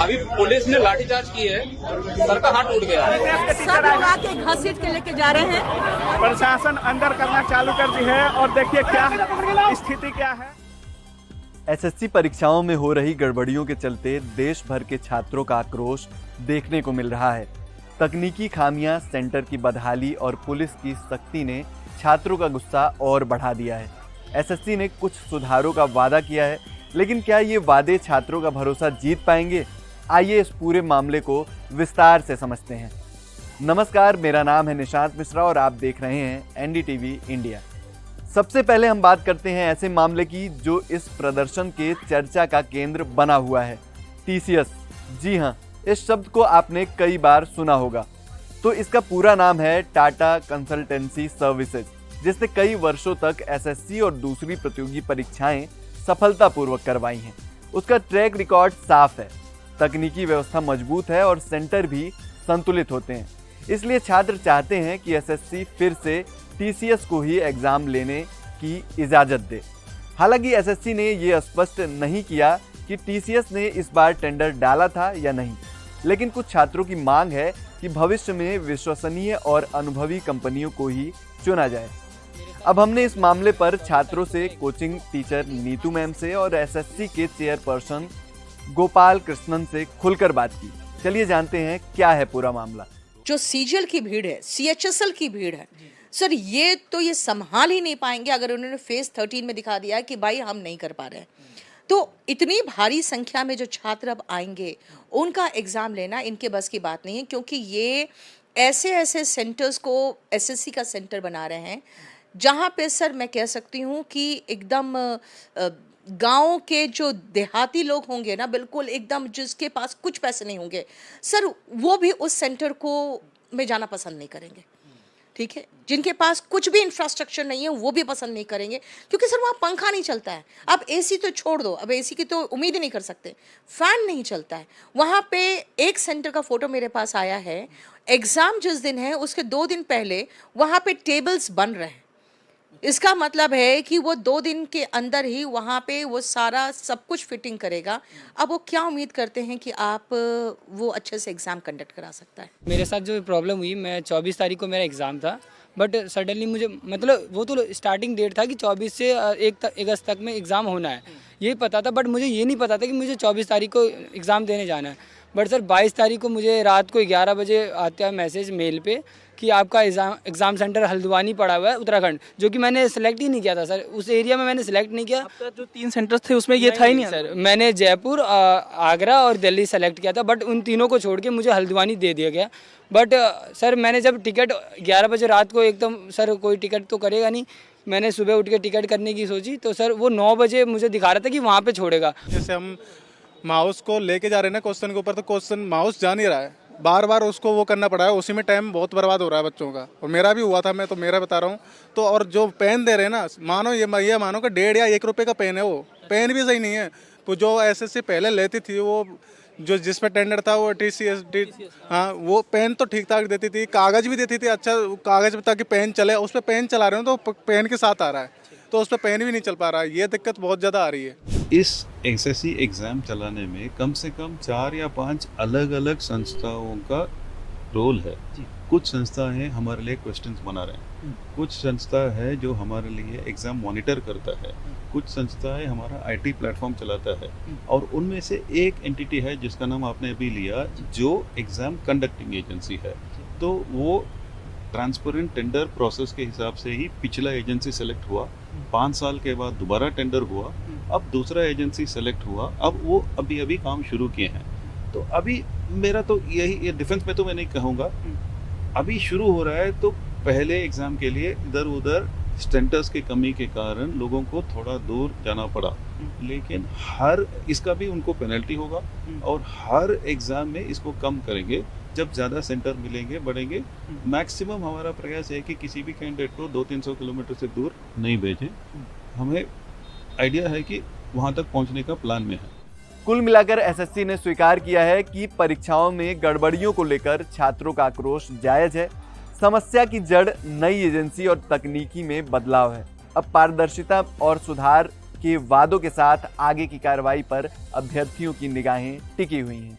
अभी पुलिस ने लाठीचार्ज की है, सर का हाथ टूट गया है। सब लोग आके घसीट के लेके जा रहे हैं। प्रशासन अंदर करना चालू कर दी है और देखिए क्या स्थिति क्या है। एसएससी परीक्षाओं में हो रही गड़बड़ियों के चलते देश भर के छात्रों का आक्रोश देखने को मिल रहा है। तकनीकी खामियां, सेंटर की बदहाली और पुलिस की सख्ती ने छात्रों का गुस्सा और बढ़ा दिया है। एसएससी ने कुछ सुधारों का वादा किया है, लेकिन क्या ये वादे छात्रों का भरोसा जीत पाएंगे? आइए इस पूरे मामले को विस्तार से समझते हैं। नमस्कार, मेरा नाम है निशांत मिश्रा और आप देख रहे हैं एनडीटीवी इंडिया। सबसे पहले हम बात करते हैं ऐसे मामले की जो इस प्रदर्शन के चर्चा का केंद्र बना हुआ है, टीसीएस। जी हाँ, इस शब्द को आपने कई बार सुना होगा। तो इसका पूरा नाम है टाटा कंसल्टेंसी सर्विसेज, जिसने कई वर्षों तक एसएससी और दूसरी प्रतियोगी परीक्षाएं सफलतापूर्वक करवाई हैं। उसका ट्रैक रिकॉर्ड साफ है, तकनीकी व्यवस्था मजबूत है और सेंटर भी संतुलित होते हैं। इसलिए छात्र चाहते हैं कि एसएससी फिर से टीसीएस को ही एग्जाम लेने की इजाज़त दे। हालांकि एसएससी ने ये स्पष्ट नहीं किया कि टीसीएस ने इस बार टेंडर डाला था या नहीं, लेकिन कुछ छात्रों की मांग है कि भविष्य में विश्वसनीय और अनुभवी कंपनियों को ही चुना जाए। अब हमने इस मामले पर छात्रों से, कोचिंग टीचर नीतू मैम से और एसएससी के चेयरपर्सन गोपाल कृष्णन से खुलकर बात की। चलिए जानते हैं क्या है पूरा मामला। जो सीजीएल की भीड़ है, सीएचएसएल की भीड़ है, सर ये संभाल ही नहीं पाएंगे अगर उन्होंने फेज 13 में दिखा दिया कि भाई हम नहीं कर पा रहे हैं। तो इतनी भारी संख्या में जो छात्र अब आएंगे उनका एग्जाम लेना इनके बस की बात नहीं है, क्योंकि ये ऐसे सेंटर्स को एसएससी का सेंटर बना रहे हैं जहाँ पे सर मैं कह सकती हूँ कि एकदम गाँव के जो देहाती लोग होंगे ना, बिल्कुल एकदम जिसके पास कुछ पैसे नहीं होंगे सर, वो भी उस सेंटर को में जाना पसंद नहीं करेंगे। ठीक है, जिनके पास कुछ भी इंफ्रास्ट्रक्चर नहीं है वो भी पसंद नहीं करेंगे, क्योंकि सर वहाँ पंखा नहीं चलता है। अब एसी तो छोड़ दो, अब एसी की तो उम्मीद ही नहीं कर सकते, फैन नहीं चलता है वहाँ पे। एक सेंटर का फोटो मेरे पास आया है, एग्जाम जिस दिन है उसके 2 दिन पहले वहाँ पे टेबल्स बन रहे हैं। इसका मतलब है कि वो 2 दिन के अंदर ही वहाँ पे वो सारा सब कुछ फिटिंग करेगा। अब वो क्या उम्मीद करते हैं कि आप वो अच्छे से एग्ज़ाम कंडक्ट करा सकता है। मेरे साथ जो प्रॉब्लम हुई, मैं 24 तारीख को मेरा एग्ज़ाम था, बट सडनली मुझे मतलब वो तो स्टार्टिंग डेट था कि 24 से 1 अगस्त तक में एग्ज़ाम होना है, ये पता था। बट मुझे ये नहीं पता था कि मुझे 24 तारीख को एग्ज़ाम देने जाना है। बट सर 22 तारीख को मुझे रात को 11 बजे आता है मैसेज मेल पे कि आपका एग्ज़ाम सेंटर हल्द्वानी पड़ा हुआ है, उत्तराखंड, जो कि मैंने सेलेक्ट ही नहीं किया था सर। उस एरिया में मैंने सेलेक्ट नहीं किया। आपका जो 3 सेंटर्स थे उसमें ये था ही नहीं सर। मैंने जयपुर, आगरा और दिल्ली सेलेक्ट किया था, बट उन तीनों को छोड़ के मुझे हल्द्वानी दे दिया गया। बट सर मैंने जब टिकट 11 बजे रात को एकदम, सर कोई टिकट तो करेगा नहीं, मैंने सुबह उठ के टिकट करने की सोची, तो सर वो 9 बजे मुझे दिखा रहा था कि वहाँ पे छोड़ेगा। जैसे हम माउस को लेके जा रहे हैं ना क्वेश्चन के ऊपर, तो क्वेश्चन माउस जा नहीं रहा है, बार बार उसको वो करना पड़ा है, उसी में टाइम बहुत बर्बाद हो रहा है बच्चों का। और मेरा भी हुआ था, मैं तो मेरा बता रहा हूँ। तो और जो पेन दे रहे हैं ना, मानो ये मानो कि 1.5 या 1 रुपये का पेन है, वो पेन भी सही नहीं है। तो जो एसएससी पहले लेती थी, वो जो जिस पे टेंडर था वो टीसीएस, हाँ, वो पेन तो ठीक ठाक देती थी, कागज़ भी देती थी, अच्छा कागज़ ताकि पेन चले। उस पर पेन चला रहे हो तो पेन के साथ आ रहा है, तो उस पर पेन भी नहीं चल पा रहा है। ये दिक्कत बहुत ज़्यादा आ रही है। इस एसएससी एग्ज़ाम चलाने में कम से कम 4 या 5 अलग अलग संस्थाओं का रोल है। कुछ संस्था है हमारे लिए क्वेश्चंस बना रहे हैं, कुछ संस्था है जो हमारे लिए एग्ज़ाम मॉनिटर करता है, कुछ संस्था है हमारा आईटी प्लेटफॉर्म चलाता है, और उनमें से एक एंटिटी है जिसका नाम आपने अभी लिया, जो एग्ज़ाम कंडक्टिंग एजेंसी है। तो वो ट्रांसपेरेंट टेंडर प्रोसेस के हिसाब से ही पिछला एजेंसी सेलेक्ट हुआ, 5 साल के बाद दोबारा टेंडर हुआ, अब दूसरा एजेंसी सेलेक्ट हुआ, अब वो अभी काम शुरू किए हैं। तो अभी मेरा तो ये डिफेंस में तो मैं नहीं कहूँगा, अभी शुरू हो रहा है। तो पहले एग्ज़ाम के लिए इधर उधर सेंटर्स की कमी के कारण लोगों को थोड़ा दूर जाना पड़ा, लेकिन हर इसका भी उनको पेनल्टी होगा, और हर एग्ज़ाम में इसको कम करेंगे जब ज़्यादा सेंटर मिलेंगे, बढ़ेंगे। मैक्सिमम हमारा प्रयास है कि किसी भी कैंडिडेट को 200-300 किलोमीटर से दूर नहीं भेजें। हमें आइडिया है कि वहाँ तक पहुँचने का प्लान में है। कुल मिलाकर एसएससी ने स्वीकार किया है कि परीक्षाओं में गड़बड़ियों को लेकर छात्रों का आक्रोश जायज है। समस्या की जड़ नई एजेंसी और तकनीकी में बदलाव है। अब पारदर्शिता और सुधार के वादों के साथ आगे की कार्रवाई पर अभ्यर्थियों की निगाहें टिकी हुई हैं।